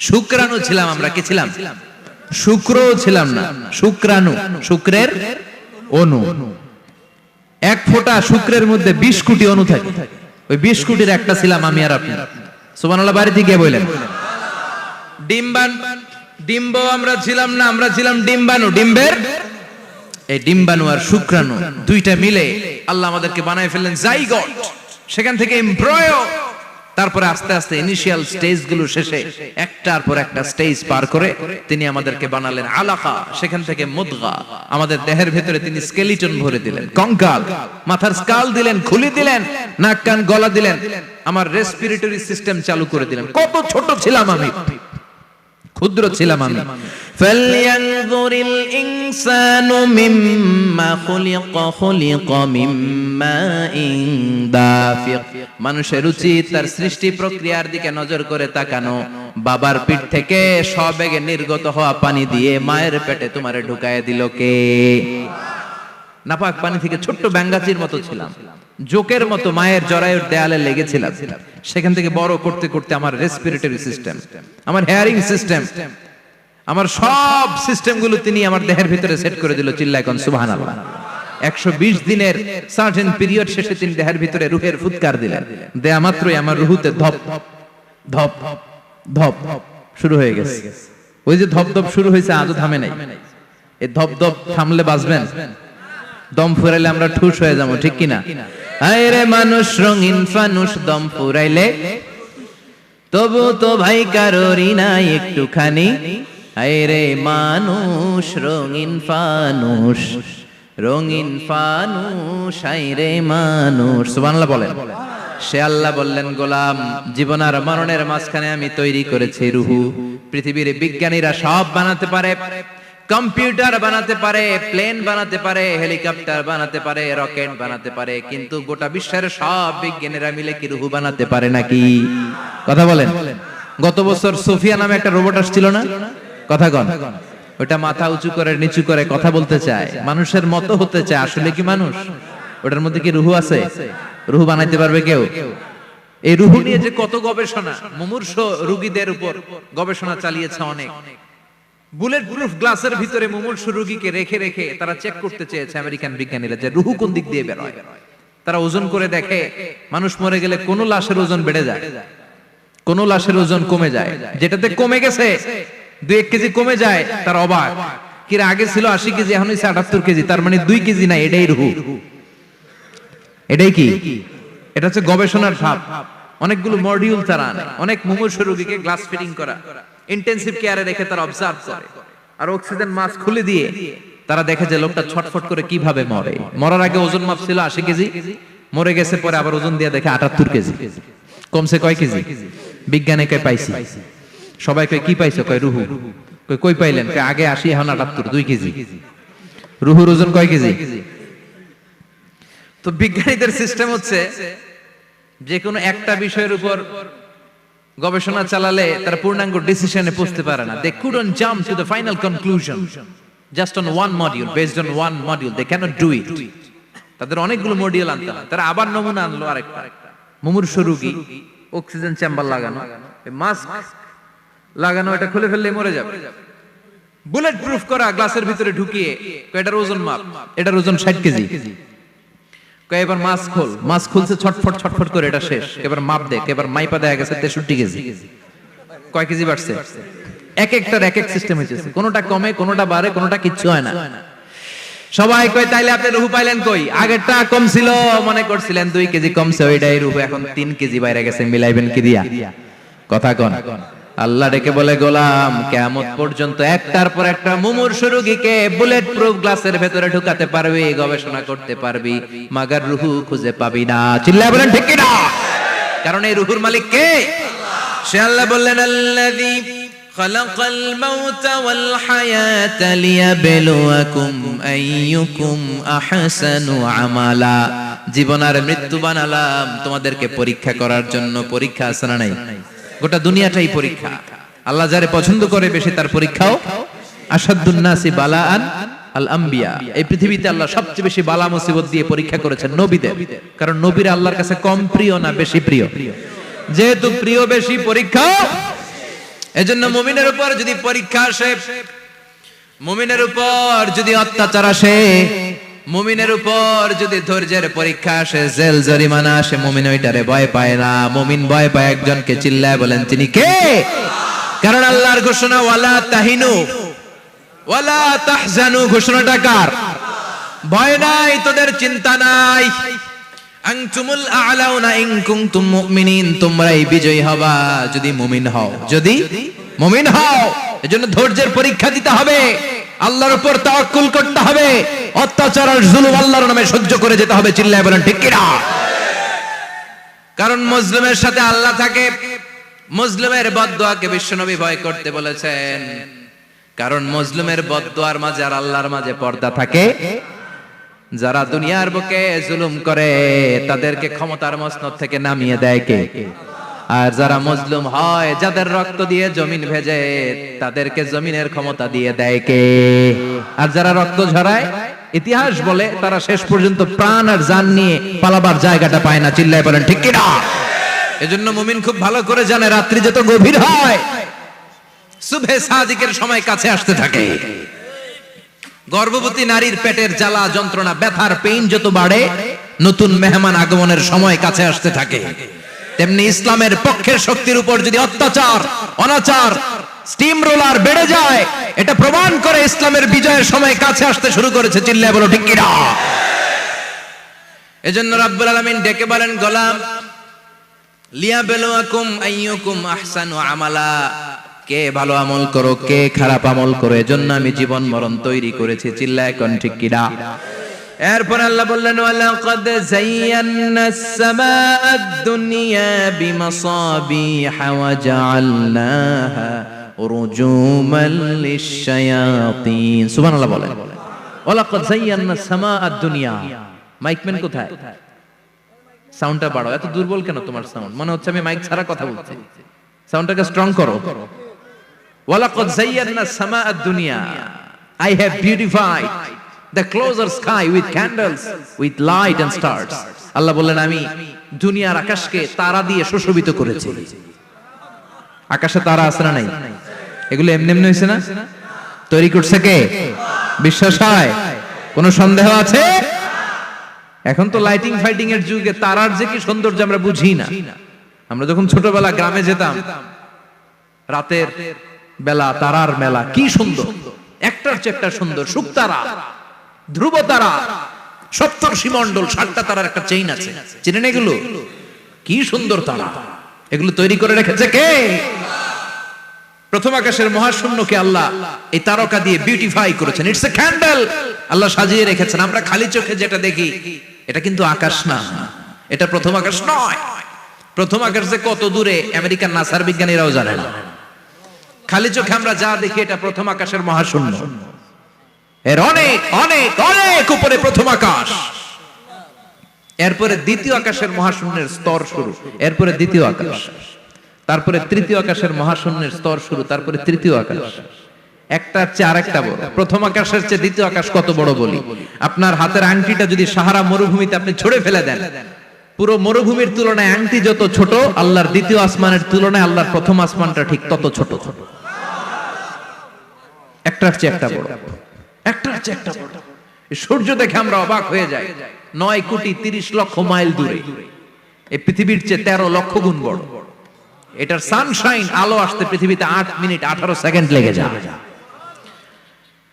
শুক্রাণু ছিলাম আমরা। কি ছিলাম? শুক্রও ছিলাম না, শুক্রাণু, শুক্রের অণু। এক ফোঁটা শুক্রের মধ্যে 20 কোটি অণু থাকে, ওই 20 কোটির একটা ছিলাম আমি আর আপনি। সুবহানাল্লাহ বাড়িতে গিয়ে বলেন। ডিম্ব আমরা ছিলাম না, আমরা ছিলাম ডিম্বাণু। ডিম্বের এই ডিম্বাণু আর শুক্রাণু দুইটা মিলে আল্লাহ আমাদেরকে বানায় ফেললেন জাইগট, সেখান থেকে এমব্রয়ো, তারপরে আস্তে আস্তে ইনিশিয়াল স্টেজ গুলো শেষে একটার পর একটা স্টেজ পার করে তিনি আমাদেরকে বানালেন আলাকা, সেখান থেকে মুদগা। আমাদের দেহের ভেতরে তিনি স্কেলিটন ভরে দিলেন, কঙ্কাল, মাথার স্কাল দিলেন, খুলি দিলেন, নাক কান গলা দিলেন, আমার রেসপিরেটরি সিস্টেম চালু করে দিলেন। কত ছোট ছিলাম আমি, ক্ষুদ্র ছিলাম আমি। ফালইয়ানযুরিল ইনসানু মিম্মা খুলিকা মিম্মাইন দাফিক। মানুষের উচিত তার সৃষ্টি প্রক্রিয়ার দিকে নজর করে তাকানো। বাবার পিঠ থেকে সবেগে নির্গত হওয়া পানি দিয়ে মায়ের পেটে তোমারে ঢুকায় দিল কে? নাপাক পানি থেকে ছোট্ট ব্যাঙ্গাচির মতো ছিলাম, জোকের মতো মায়ের জরায়ুর দেয়ালে লেগেছিলাম। সেখান থেকে বড় করতে করতে আমার রেসপিরেটরি সিস্টেম, আমার হেয়ারিং সিস্টেম, আমার সব সিস্টেমগুলো তিনি আমার দেহের ভিতরে সেট করে দিল। চিল্লায় কোন সুবহানাল্লাহ। 120 দিনের সার্টেন পিরিয়ড শেষে তিনি দেহের ভিতরে রূহের ফুৎকার দিলেন। দেয়া মাত্রই আমার রুহুতে ধপ ধপ ধপ শুরু হয়ে গেছে। ওই যে ধপ ধপ শুরু হয়েছে, আজও থামে নাই। এই ধপ ধপ থামলে বাঁচবেন, দম ফুরাইলে আমরা ঠুস হয়ে যাবো, ঠিক কিনা? আরে মানুষ রঙিন ফানুষ, দম ফুরাইলে তবু তো ভাই কারোরই নাই একটুখানি। আরে মানুষ রঙিন ফানুষ, রঙিন ফানুষ, আরে মানুষ। সুবহানাল্লাহ বলেন। সে আল্লাহ বললেন, গোলাম, জীবন আর মরণের মাঝখানে আমি তৈরি করেছি রুহু। পৃথিবীর বিজ্ঞানীরা সব বানাতে পারে, কম্পিউটার বানাতে পারে, প্লেন বানাতে পারে, হেলিকপ্টার বানাতে পারে, রকেট বানাতে পারে, কিন্তু গোটা বিশ্বের সব বিজ্ঞানীরা মিলে কি রুহু বানাতে পারে নাকি? কথা বলেন। গত বছর সোফিয়া নামে একটা রোবট আসছিল না? কথা কন। ওটা মাথা উঁচু করে নিচু করে কথা বলতে চায়, মানুষের মতো হতে চায়। আসলে কি মানুষ? ওটার মধ্যে কি রুহু আছে? রুহু বানাইতে পারবে কেউ? এই রুহু নিয়ে যে কত গবেষণা, মুমূর্ষ রোগীদের উপর গবেষণা চালিয়েছে অনেক। বুলেট প্রুফ গ্লাসের ভিতরে মুমূর্ষ রোগীকে রেখে রেখে তারা চেক করতে চেয়েছে আমেরিকান বিজ্ঞানীরা যে রুহু কোন দিক দিয়ে বের হয়। তারা ওজন করে দেখে, মানুষ মরে গেলে কোন লাশের ওজন বেড়ে যায়, কোন লাশের ওজন কমে যায়। যেটাতে কমে গেছে 2-1 কেজি কমে যায়, তার অবাক। কিরা আগে ছিল 80 কেজি, এখন হইছে 78 কেজি, তার মানে 2 কেজি না, এটাই রুহু। এটাই কি? এটা হচ্ছে গবেষণার ধাপ। অনেকগুলো মডিউল তারা আনে, অনেক মুমূর্ষ রোগীকে গ্লাস ফিটিং করা, ইন্টেনসিভ কেয়ারে রেখে তারা অবজার্ভ করে, আর অক্সিজেন মাস্ক খুলে দিয়ে তারা দেখে যে লোকটা ছটফট করে কিভাবে মরে। মরার আগে ওজন মাপ ছিল 80 কেজি, মরে গেছে পরে আবার ওজন দিয়ে দেখে 78 কেজি। কমছে কয় কেজি? বিজ্ঞানে কয় পাইছি। সবাই কয় কি পাইছো? কয় রুহু। কই পাইলেন? কয় আগে 80 এখন 78, 2 কেজি। রুহুর ওজন কয় কেজি? তো বিজ্ঞানীদের সিস্টেম হচ্ছে যে কোনো একটা বিষয়ের উপর গবেষণা চালালে তারা পূর্ণাঙ্গ ডিসিশনে পৌঁছতে পারে না। They couldn't jump to the final conclusion just on one module, based on one module. They cannot do it. তাদের অনেকগুলো মডিউল আনতে হয়। তারা আবার নমুনা আনলো আরেকটা। মুমূর্ষ রোগী, অক্সিজেন চেম্বার লাগানো, মাস্ক লাগানো, এটা খুলে ফেললে মরে যাবে। বুলেট প্রুফ করা গ্লাসের ভিতরে ঢুকিয়ে এটার ওজন মাপ, এটার ওজন 60 কেজি। এবার মাস্ক খোল, মাস্ক খুলছে ছটফট ছটফট করে, এটা শেষ। এবার মাপ দেখ, এবার মাইপা দেখা গেছে 63 কেজি। কয় কেজি বাড়ছে? এক একটার এক এক সিস্টেম হয়েছে, কোনোটা কমে, কোনোটা বাড়ে, কোনোটা কিচ্ছু হয় না। সবাই কয় তাইলে আপনি রুহু পাইলেন কই? আগেরটা কম ছিল, মনে করছিলেন 2 কেজি কমছে, ওইটাই রুহু এখন 3 কেজি বাইরে গেছে, মিলাইবেন কি দিয়া? কথা কন। আল্লাহ ডেকে বলে, গোলাম কিয়ামত পর্যন্ত একটার পর একটা মুমূর্ষু রোগীকে বুলেট প্রুফ গ্লাসের ভেতরে ঢুকাতে পারবি, গবেষণা করতে পারবি, মাগার রুহু খুঁজে পাবি না। চিল্লায় বলেন ঠিক কি না? কারণ এই রুহুর মালিক কে? সে আল্লাহ বললেন, আল্লাযী খালাকাল মাউতা ওয়াল হায়াতা লিয়াবলুয়াকুম আইয়ুকুম আহসানু আমালা। জীবন আর মৃত্যু বানালাম তোমাদেরকে পরীক্ষা করার জন্য। পরীক্ষা আছে না নাই? গোটা দুনিয়াটাই পরীক্ষা। আল্লাহ যারে পছন্দ করে বেশি তার পরীক্ষাও। আশাদ্দুন নাসি বালাআন আল আম্বিয়া। এই পৃথিবীতে আল্লাহ সবচেয়ে বেশি বালা মুসিবত দিয়ে পরীক্ষা করেছেন নবীদের। কারণ নবীরা আল্লাহর কাছে কম প্রিয় না বেশি প্রিয়? যেহেতু প্রিয় বেশি, পরীক্ষা। এজন্য মুমিনের উপর যদি পরীক্ষা আসে, মুমিনের উপর যদি অত্যাচার আসে, মুমিনের উপর যদি ধৈর্যের পরীক্ষা আসে, জেল জরিমানা আসে, মুমিন ওইটারে ভয় পায় না। মুমিন ভয় পায় একজনকে। চিল্লায় বলেন তিনি কে? কারণ আল্লাহর ঘোষণা, ওয়ালা তাহিনু ওয়ালা তাহজানু। ঘোষণাটা কার? ভয় নাই, তোদের চিন্তা নাই। আনতুমুল আ'লাউনা ইন কুনতুম মুমিনিন। তোমরাই বিজয়ী হবা যদি মুমিন হও, যদি মুমিন হও। এজন্য ধৈর্যের পরীক্ষা দিতে হবে, আল্লাহর উপর তাওয়াক্কুল করতে হবে, অত্যাচার আর জুলুম আল্লাহর নামে সহ্য করে যেতে হবে। চিল্লায় বলেন ঠিক কি না? কারণ মুসলিমের সাথে আল্লাহ থাকে। মুসলিমের বদদুয়াকে বিশ্বনবী ভয় করতে বলেছেন। কারণ মুসলিমের বদদুয়ার মাঝে আর আল্লাহর মাঝে পর্দা থাকে। যারা দুনিয়ার বুকে জুলুম করে তাদেরকে ক্ষমতার মসনদ থেকে নামিয়ে দেয় কে? আর যারা মজলুম হয়, যাদের রক্ত দিয়ে জমিন ভেজে, তাদেরকে জমিনের ক্ষমতা দিয়ে দেয় কে? আর যারা রক্ত ঝরায়, ইতিহাস বলে তারা শেষ পর্যন্ত প্রাণ আর জান নিয়ে পালাবার জায়গাটা পায় না। চিল্লায় বলেন ঠিক কি না? এজন্য মুমিন খুব ভালো করে জানে, রাত্রি যত গভীর হয়, সুবহে সাদিকের সময় কাছে আসতে থাকে। গর্ভবতী নারীর পেটের জ্বালা যন্ত্রণা, ব্যথার পেইন যত বাড়ে, নতুন মেহমান আগমনের সময় কাছে আসতে থাকে। তেমনি ইসলামের পক্ষের শক্তির উপর যদি অত্যাচার, অনাচার, স্টিম রোলার বেড়ে যায়, এটা প্রমাণ করে ইসলামের বিজয়ের সময় কাছে আসতে শুরু করেছে। চিল্লায় বলো ঠিক কি না? এজন্য রাব্বুল আলামিন ডেকে বলেন, গোলাম লিয়াবলুয়াকুম আইয়ুকুম আহসানু আমালা। কে ভালো আমল করো, কে খারাপ আমল করো, এজন্য আমি জীবন মরণ তৈরি করেছি। চিল্লায় কোন ঠিক কি না? এরপর আল্লাহ বললেন, ওয়ালাকাদ যায়্যানাস সামাআদ দুনিয়া বিমাসাবিহা ওয়া জাআলনাহা রুজুমান লিশ-শায়াতিন। সুবহানাল্লাহ বলেন। ওয়ালাকাদ যায়্যানাস সামাআদ দুনিয়া। মাইকম্যান কোথায়? সাউন্ডটা বাড়াও। এত দুর্বল কেন তোমার সাউন্ড? মনে হচ্ছে আমি মাইক ছাড়া কথা বলছি। সাউন্ডটাকে স্ট্রং করো। ওয়ালাকাদ যায়্যানাস সামাআদ দুনিয়া। I have beautified the closer sky with candles, with light and stars. আল্লাহ বললেন, আমি দুনিয়ার আকাশকে তারা দিয়ে সুশোভিত করেছি। আকাশে তারা আছে না নাই? এগুলো এমনি এমনি হয়েছে না? তৈরি করছে কে? বিশ্বাস হয়? কোনো সন্দেহ আছে? এখন তো লাইটিং ফাইটিং এর যুগে তারার যে কি সৌন্দর্য আমরা বুঝি না। আমরা যখন ছোটবেলা গ্রামে যেতাম, রাতের বেলা তারার মেলা, কি সুন্দর, একটার চেয়ে একটা সুন্দর। শুকতারা, ধ্রুব তারা, সপ্তর্ষি মণ্ডল, 7টা তারার একটা চেইন আছে, চিনেন এগুলো? কি সুন্দর তারা। এগুলো তৈরি করে রেখেছে কে? প্রথম আকাশের মহাশূন্যকে আল্লাহ এই তারকা দিয়ে বিউটিফাই করেছেন। It's a candle. আল্লাহ সাজিয়ে রেখেছেন। আমরা খালি চোখে যেটা দেখি এটা কিন্তু আকাশ না, এটা প্রথম আকাশ নয়। প্রথম আকাশ যে কত দূরে আমেরিকার নাসার বিজ্ঞানীরাও জানে না। খালি চোখে আমরা যা দেখি এটা প্রথম আকাশের মহাশূন্য। এর অনেক অনেক অনেক উপরে প্রথম আকাশ। এরপরে দ্বিতীয় আকাশের মহাশূন্যের স্তর শুরু, এরপরে দ্বিতীয় আকাশ, তারপরে তৃতীয় আকাশের মহাশূন্যের স্তর শুরু, তারপরে তৃতীয় আকাশ। একটার চেয়ে আরেকটা বড়। প্রথম আকাশের চেয়ে দ্বিতীয় আকাশ কত বড় বলি? আপনার হাতের আংটিটা যদি সাহারা মরুভূমিতে আপনি ছুঁড়ে ফেলে দেন, পুরো মরুভূমির তুলনায় আংটি যত ছোট, আল্লাহর দ্বিতীয় আসমানের তুলনায় আল্লাহর প্রথম আসমানটা ঠিক তত ছোট। একটার চেয়ে একটা বড়, একটার চেয়ে একটা বড়। সূর্য দেখে আমরা অবাক হয়ে যাই। 9,30,00,000 মাইল দূরে, এই পৃথিবীর চেয়ে 13 লক্ষ গুণ বড়। এটার সানশাইন, আলো আসতে পৃথিবীতে 8 মিনিট 18 সেকেন্ড লেগে যায়।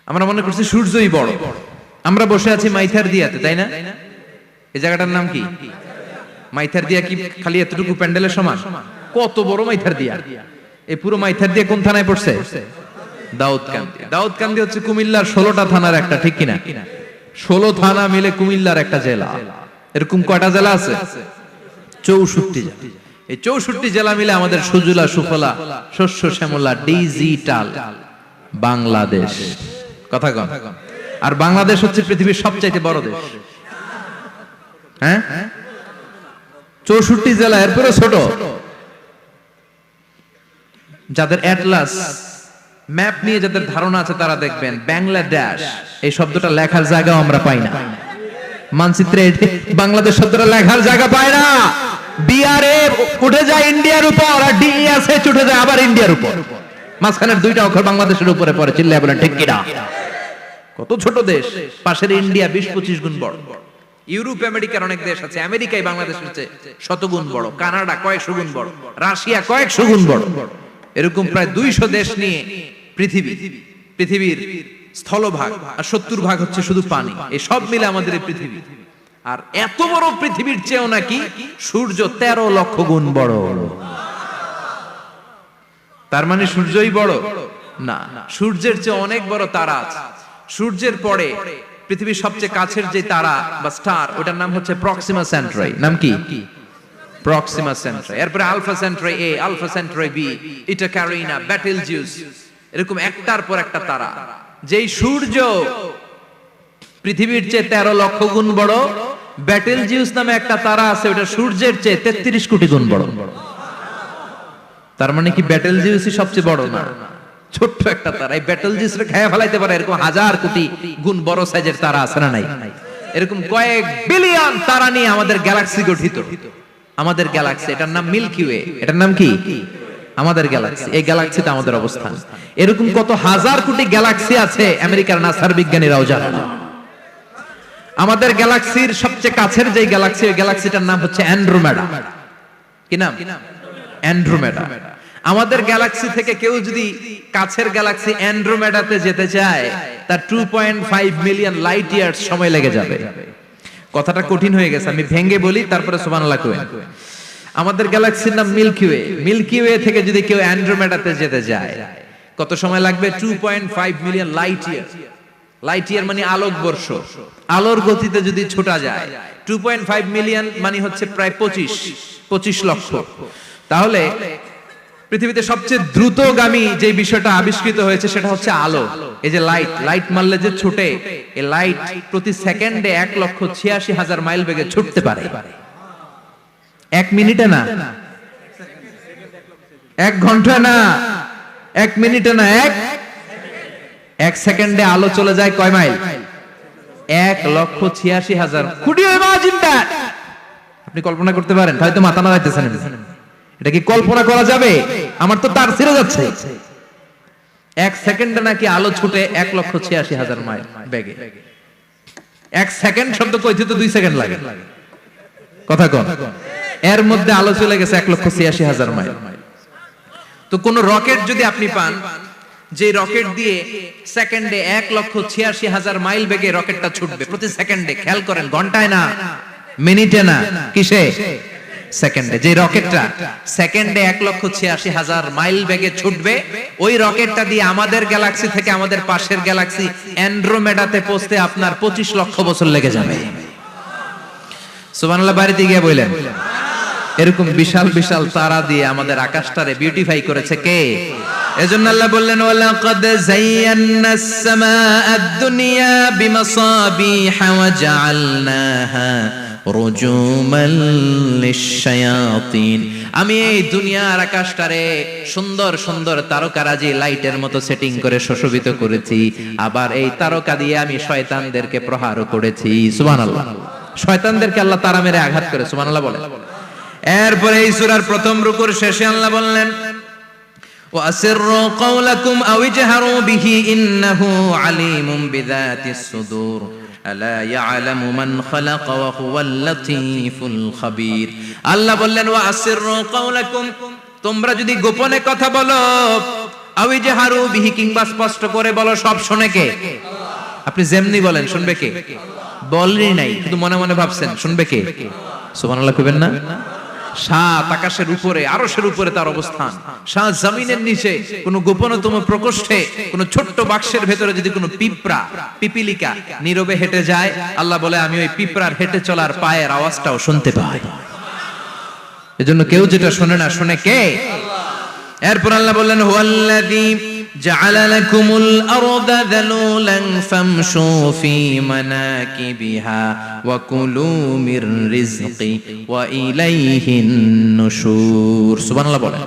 আমরা মনে করছি সূর্যই বড়। আমরা বসে আছি মাইথার দিয়াতে, তাই না? এই জায়গাটার নাম কি? মাইথার দিয়া। কি খালি এতটুকু প্যান্ডেলের সমান? কত বড় মাইথার দিয়া! এই পুরো মাইথার দিয়ে কোন থানায় পড়ছে? দাউদকান্দি। দাউদকান্দি হচ্ছে কুমিল্লার 16টা থানার একটা, ঠিক কিনা? 16 থানা মিলে কুমিল্লার একটা জেলা। এরকম কয়টা জেলা আছে? 64 জেলা। এই 64 জেলা মিলে আমাদের সুজলা সুফলা শস্য শ্যামলা ডিজিটাল বাংলাদেশ। কথা কন। আর বাংলাদেশ হচ্ছে পৃথিবীর সবচাইতে বড় দেশ। হ্যাঁ, 64 জেলা, এরপরে ছোট। যাদের অ্যাটলাস ম্যাপ নিয়ে যাদের ধারণা আছে তারা দেখবেন বাংলাদেশ এই শব্দটা লেখার জায়গাও আমরা পাই না। মানচিত্রে বাংলাদেশ শব্দটা লেখার জায়গা পায় না। বিআরএ উঠে যায় ইন্ডিয়ার উপর, আর ডিএসএ উঠে যায় আবার ইন্ডিয়ার উপর। মাঝখানের দুইটা অক্ষর বাংলাদেশের উপরে পড়ে। চিল্লায় বলেন ঠিক কিনা? কত ছোট দেশ। পাশের ইন্ডিয়া 20-25 গুণ বড়। ইউরোপ আমেরিকার অনেক দেশ আছে, আমেরিকায় বাংলাদেশের চেয়ে শতগুণ বড়। কানাডা কয়েকশো গুণ বড়, রাশিয়া কয়েকশো গুণ বড়। এরকম প্রায় 200 দেশ নিয়ে পৃথিবীর স্থলভাগ, আর 70% হচ্ছে শুধু পানি। এই সব মিলে আমাদের এই পৃথিবী। আর এত বড় পৃথিবীর চেয়েও নাকি সূর্য 13 লক্ষ গুণ বড়। তার মানে সূর্যই বড় না, সূর্যের চেয়ে অনেক বড় তারা আছে। সূর্যের পরে পৃথিবীর সবচেয়ে কাছের যে তারা বা স্টার, ওটার নাম হচ্ছে প্রক্সিমা সেন্ট্রাই। নাম কি? প্রক্সিমা সেন্ট্রাই। এরপরে আলফা সেন্ট্রাই এ, আলফা সেন্ট্রাই বি, ইটা ক্যারিনা, বেটেলজিউস, এরকম একটার পর একটা তারা। যেই সূর্য পৃথিবীর চেয়ে 13 লক্ষ গুণ বড়, বেটেলজিউস নামে একটা তারা আছে, ওটা সূর্যের চেয়ে 33 কোটি গুণ বড়। তার মানে কি বেটেলজিউসই সবচেয়ে বড় না? ছোট্ট একটা তারা। এই বেটেলজিউসরে খেয়ে ফেলাইতে পারে এরকম 1000 কোটি গুণ বড় সাইজের তারা আছে না নাই? এরকম কয়েক বিলিয়ন তারা নিয়ে আমাদের গ্যালাক্সি গঠিত। আমাদের গ্যালাক্সি, এটার নাম মিল্কি ওয়ে। এটার নাম কি? আমাদের গ্যালাক্সি। এই গ্যালাক্সিতে আমাদের অবস্থান। এরকম কত হাজার কোটি গ্যালাক্সি আছে আমেরিকার নাসার বিজ্ঞানীরাও জানে না। আমাদের গ্যালাক্সির সবচেয়ে কাছের যে গ্যালাক্সি, ওই গ্যালাক্সিটার নাম হচ্ছে অ্যান্ড্রোমেডা। কি নাম? অ্যান্ড্রোমেডা। আমাদের গ্যালাক্সি থেকে কেউ যদি কাছের গ্যালাক্সি অ্যান্ড্রোমেডাতে যেতে চায়, তার 2.5 মিলিয়ন লাইট ইয়ার্স সময় লেগে যাবে। কথাটা কঠিন হয়ে গেছে, আমি ভেঙে বলি, তারপরে সুবহানাল্লাহ কই। আমাদের গ্যালাক্সির নাম মিল্কি ওয়ে। মিল্কি ওয়ে থেকে যদি কেউ অ্যান্ড্রোমেডাতে যেতে যায়, কত সময় লাগবে? 2.5 million light year. Light year মানে আলোকবর্ষ। আলোর গতিতে যদি ছোটা যায়, 2.5 মিলিয়ন মানে হচ্ছে প্রায় 25 লক্ষ। তাহলে পৃথিবীতে সবচেয়ে দ্রুতগামী যে বিষয়টা আবিষ্কৃত হয়েছে সেটা হচ্ছে আলো। এই যে লাইট মারলে যে ছুটে, এই লাইট প্রতি সেকেন্ডে 1,86,000 মাইল বেগে ছুটতে পারে। 1 মিনিটে না, 1 ঘন্টা না, 1 মিনিটে না, 1 সেকেন্ডে আলো চলে যায় কয় মাইল? 1,86,000 কোটি। আপনি কল্পনা করতে পারেন? হয়তো মাথা নাড়াইতেছেন। এটা কি কল্পনা করা যাবে? আমার তো তার ছিঁড়ে যাচ্ছে। 1 সেকেন্ডে নাকি আলো ছুটে 1,86,000 মাইল বেগে। 1 সেকেন্ড শব্দ কইতে তো 2 সেকেন্ড লাগে। কথা কন। এর মধ্যে আলো চলে গেছে 1,86,000 মাইল। তো কোন রকেট যদি আপনি পান, যে রকেট দিয়ে সেকেন্ডে 1,86,000 মাইল বেগে রকেটটা ছুটবে প্রতি সেকেন্ডে, খেয়াল করেন, ঘন্টায় না, মিনিটে না, কিসে? সেকেন্ডে। যে রকেটটা সেকেন্ডে 1,86,000 মাইল বেগে ছুটবে, ওই রকেটটা দিয়ে আমাদের গ্যালাক্সি থেকে আমাদের পাশের গ্যালাক্সি অ্যান্ড্রোমেডাতে পৌঁছতে আপনার 25 লক্ষ বছর লেগে যাবে। সুবহানাল্লাহ বাড়িতে গিয়ে বললেন। এরকম বিশাল বিশাল তারা দিয়ে আমাদের আকাশটারে বিউটিফাই করেছে কে? এজন্য আল্লাহ বললেন, ওয়ালাকাদ যায়্যানাস সামাআদ দুনিয়া বিমাসাবিহা ওয়া জাআলনাহা রুজুমান লিশ-শায়াতিন। আমি এই দুনিয়ার আকাশটারে সুন্দর সুন্দর তারকারাজি লাইটের মতো সেটিং করে সুশোভিত করেছি। আবার এই তারকা দিয়ে আমি শয়তানদেরকে প্রহার করেছি। সুবহানাল্লাহ। শয়তানদেরকে আল্লাহ তারা মেরে আঘাত করে। সুবহানাল্লাহ বলেন। এরপরে এই সূরার প্রথম রুকুর শেষে আল্লাহ বললেন, ওয়াসিররু কাওলাকুম আও ইজহারু বিহি ইন্নাহু আলিমুম বিযাতিস সুদূর আলা ইয়ালামু মান খালাকা ওয়া হুয়াল লাতীফুল খাবীর। আল্লাহ বললেন, ওয়াসিররু কাওলাকুম, তোমরা যদি গোপনে কথা বলো, আও ইজহারু বিহি, কিংবা স্পষ্ট করে বলো, সব শুনে কে? আপনি যেমনি বলেন শুনবে কে? বলেনই নাই, শুধু মনে মনে ভাবছেন, শুনবে কে? সুবহানাল্লাহ কইবেন না? সাত আকাশের উপরে, আরশের উপরে তার অবস্থান, সাত জমিনের নিচে, কোন গোপনতম প্রকোষ্ঠে, কোন ছোট্ট বাক্সের ভেতরে যদি কোনো পিঁপড়া, পিপিলিকা নীরবে হেঁটে যায়, আল্লাহ বলে আমি ওই পিঁপড়ার হেঁটে চলার পায়ের আওয়াজটাও শুনতে পাই। এজন্য কেউ যেটা শোনে না, শোনে কে? এরপর আল্লাহ বললেন হুয়াল্লাযী জাআলা লাকুমুল আরদা যালুলান ফামশু ফি মানাকিবিহা ওয়া কুলু মির রিজকি ওয়া ইলাইহিন নুশুর। সুবহানাল্লাহ বলেন।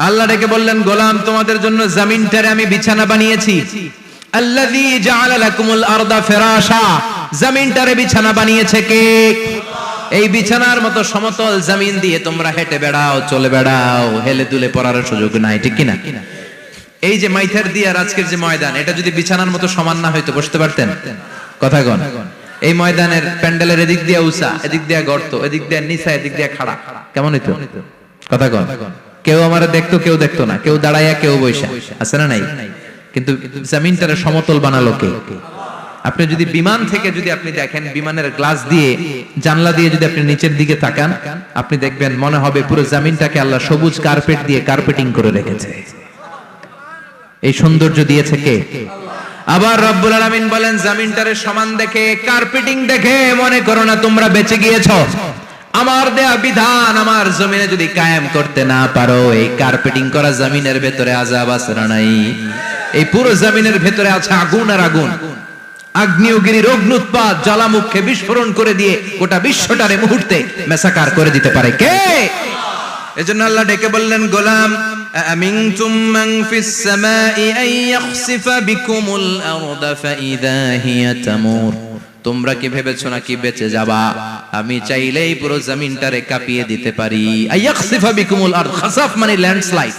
আল্লাহ ডেকে বললেন গোলাম তোমাদের জন্য জমিনটারে আমি বিছানা বানিয়েছি। আল্লাযী জাআলা লাকুমুল আরদা ফিরাশা, জমিনটারে বিছানা বানিয়েছে কে? এই বিছানার মতো সমতল জমিন দিয়ে তোমরা হেঁটে বেড়াও, চলে বেড়াও, হেলে দুলে পড়ার সুযোগ নাই, ঠিক কিনা? এই যে মাইথার দিয়ে আর আজকের যে ময়দান, এটা যদি বিছানার মতো সমান না হয়তো বসতে পারতেন? কথা কন। এই ময়দানের প্যান্ডেলের এদিক দিয়ে উঁচা, এদিক দিয়ে গর্ত, এদিক দিয়ে নিচা, এদিক দিয়ে খাড়া, কেমন হইতো? কথা কন। কেউ আমারে দেখতো, কেউ দেখতো না, কেউ দাঁড়াইয়া, কেউ বইসা, আছে না নাই? কিন্তু জমিনটারে সমতল বানালো কে? আপনি যদি বিমান থেকে যদি আপনি দেখেন, বিমানের গ্লাস দিয়ে, জানলা দিয়ে যদি আপনি নিচের দিকে তাকান, আপনি দেখবেন মনে হবে পুরো জমিনটাকে আল্লাহ সবুজ কার্পেট দিয়ে কার্পেটিং করে রেখেছে। এই সৌন্দর্য দিয়েছে কে? আবার রব্বুল আলামিন বলেন জমিনটারে সমান দেখে, কার্পেটিং দেখে মনে করো না তোমরা বেঁচে গিয়েছো। আমার দেয়া বিধান আমার জমিনে যদি কায়েম করতে না পারো, এই কার্পেটিং করা জমিনের ভেতরে আযাব আছে না নাই? এই পুরো জমিনের ভেতরে আছে আগুন আর আগুন। আগ্নেয়গিরির অগ্নুৎপাত জ্বালামুখে বিস্ফোরণ করে দিয়ে গোটা বিশ্বটারে মুহূর্তে মেসাকার করে দিতে পারে কে? এজন্য আল্লাহ ডেকে বললেন গোলাম আমিনতুম মান ফিস সামাই আন ইয়াখসিফা বিকুমুল আরদা ফাইযা হিয়া তামুর। তোমরা কি ভেবেছো নাকি বেঁচে যাবা? আমি চাইলেই পুরো জমিনটারে কাঁপিয়ে দিতে পারি। আয়াখসিফা বিকুমুল আরদ, খাসাফ মানে ল্যান্ডস্লাইড।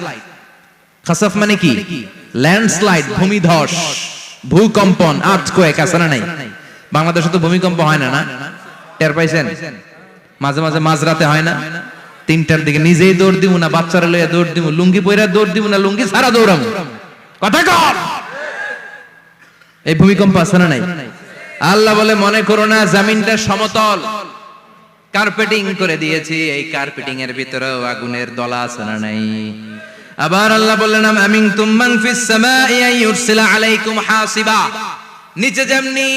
খাসাফ মানে কি? ল্যান্ডস্লাইড, ভূমিধস, ভূকম্পন, আর্থকোয়েক, আছে না নাই? বাংলাদেশে তো ভূমিকম্প হয় না, না? টের পাইছেন? মাঝে মাঝে মাঝরাতে হয় না? 3টার দিকে নিজেই দৌড় দিব না বাচ্চারা লইয়া দৌড় দিব, লুঙ্গি পইরা দৌড় দিব না লুঙ্গি ছাড়া দৌড়াবো? কথা কর। এই ভূমিকম্প আছে না নাই? আল্লাহ বলে মনে করো না জমিনটা সমতল, কার্পেটিং করে দিয়েছি, এই কার্পেটিং এর ভিতরেও আগুনের দলা আছে না নাই? আবার আল্লাহ বললেন আমিনতুম মান ফিস সামাই আন ইউরসিলা আলাইকুম হাসিবা। নিচে যেমনি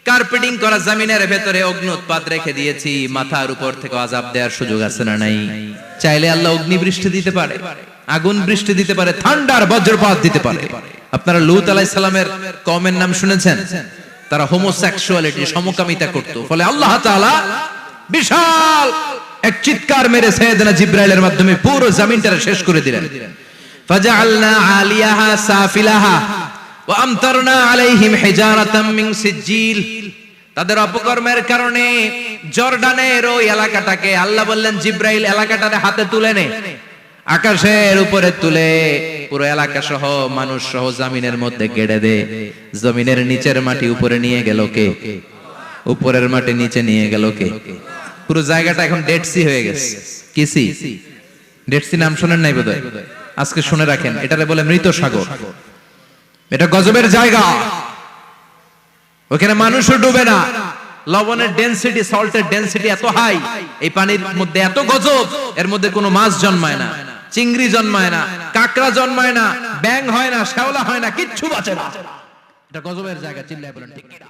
কার্পেটিং করা জমিনের ভেতরে অগ্নুৎপাত রেখে দিয়েছি, মাথার উপর থেকে আযাব দেওয়ার সুযোগ আছে না নাই? চাইলে আল্লাহ অগ্নি বৃষ্টি দিতে পারে, আগুন বৃষ্টি দিতে পারে, ঠান্ডার বজ্রপাত দিতে পারে। আপনারা লূত আলাইহিস সালামের কওমের নাম শুনেছেন? তারা হোমোসেক্সুয়ালিটি, সমকামিতা করত। ফলে আল্লাহ তাআলা বিশাল এক চিৎকার মেরে সাইয়েদনা জিবরাইলের মাধ্যমে পুরো জমিনটারে শেষ করে দিলেন। ফাজআলনা আলিয়াহা সাফিলাহা ওয়া আমতারনা আলাইহিম হিজারাতাম মিন সিজিল। তাদের অপকর্মের কারণে জর্ডানের ওই এলাকাটাকে আল্লাহ বললেন জিবরাইল এলাকাটারে হাতে তুলে নে, আকাশের উপরে তুলে পুরো এলাকা সহ মানুষ সহ জমিনের মধ্যে গেড়ে দে। জমিনের নিচের মাটি উপরে নিয়ে গেল কে? উপরের মাটি নিচে নিয়ে গেল কে? পুরো জায়গাটা এখন ডেড সি হয়ে গেছে। কি সি? ডেড সি নাম শুনেন নাই বোধহয়? আজকে শুনে রাখেন, এটারে বলে মৃত সাগর। এটা গজবের জায়গা, ওখানে মানুষও ডুবে না। লবণের ডেনসিটি, সল্টের ডেনসিটি এত হাই, এই পানির মধ্যে এত গজব, এর মধ্যে কোনো মাছ জন্মায় না, চিংড়ি জন্মায় না, কাঁকড়া জন্মায় না, ব্যাঙ হয় না, শ্যাওলা হয় না, কিচ্ছু বাঁচে না। এটা গজবের জায়গা। চিল্লায় বলেন ঠিক কিনা?